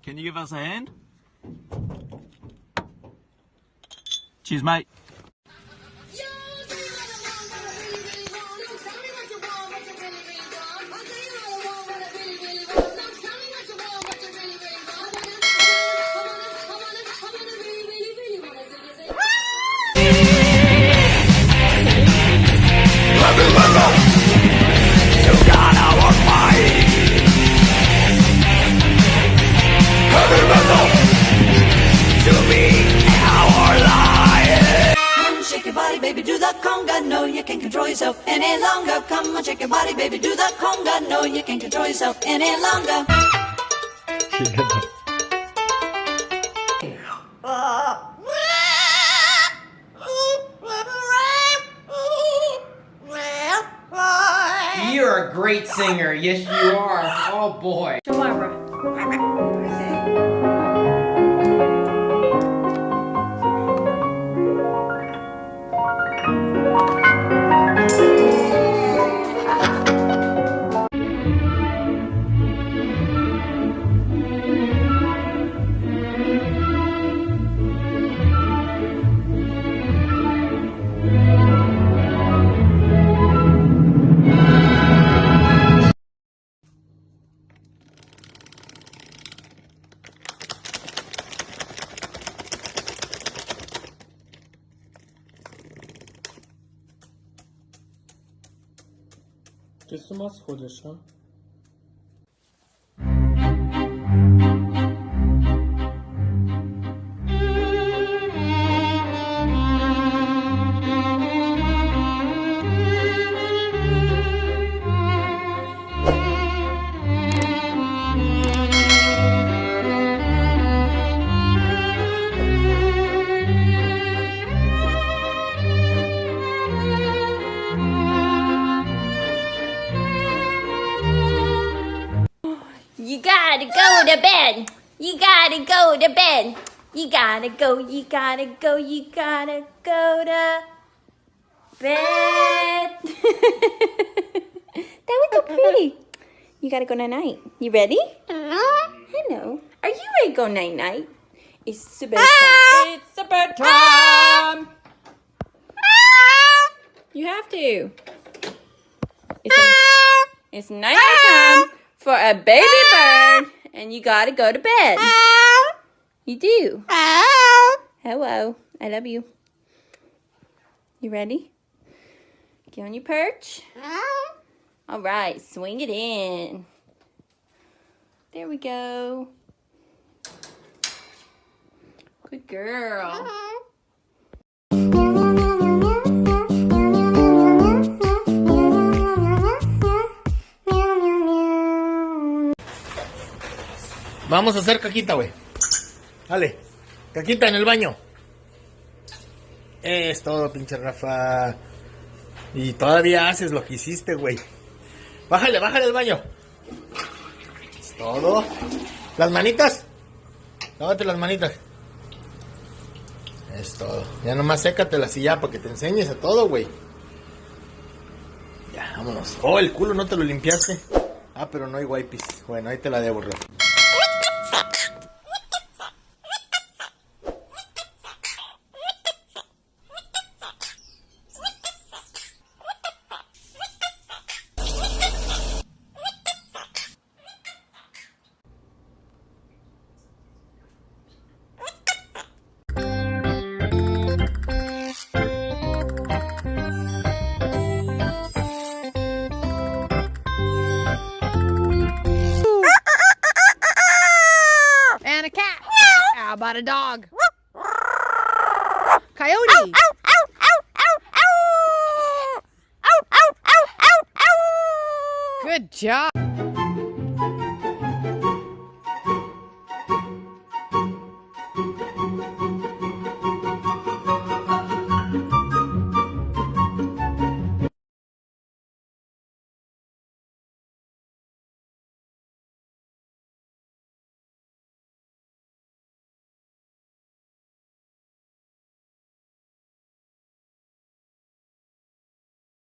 Can you give us a hand? Cheers, mate. Baby, do the conga, no, you can't control yourself any longer. Come on, shake your body, baby, do the conga, no, you can't control yourself any longer. You're a great singer, yes you are. Oh boy. Ty z uма сходишь, а? You gotta go to bed. You gotta go to bed. You gotta go, you gotta go, you gotta go to bed. That was so pretty. You gotta go night-night. You ready? Hello. Are you ready to go night-night? It's the bedtime. It's the bedtime. You have to. It's night-time for a baby bird, and you gotta go to bed. You do. Hello. I love you. You ready? Get on your perch. All right, swing it in. There we go. Good girl. Vamos a hacer caquita, güey. Dale, caquita en el baño. Es todo, pinche Rafa. Y todavía haces lo que hiciste, güey. Bájale, bájale al baño. Es todo. Las manitas. Lávate las manitas. Es todo. Ya nomás sécatelas y ya, para que te enseñes a todo, güey. Ya, vámonos. Oh, el culo no te lo limpiaste. Ah, pero no hay wipes. Bueno, ahí te la debo, Rafa. How about a dog? Coyote. Good job.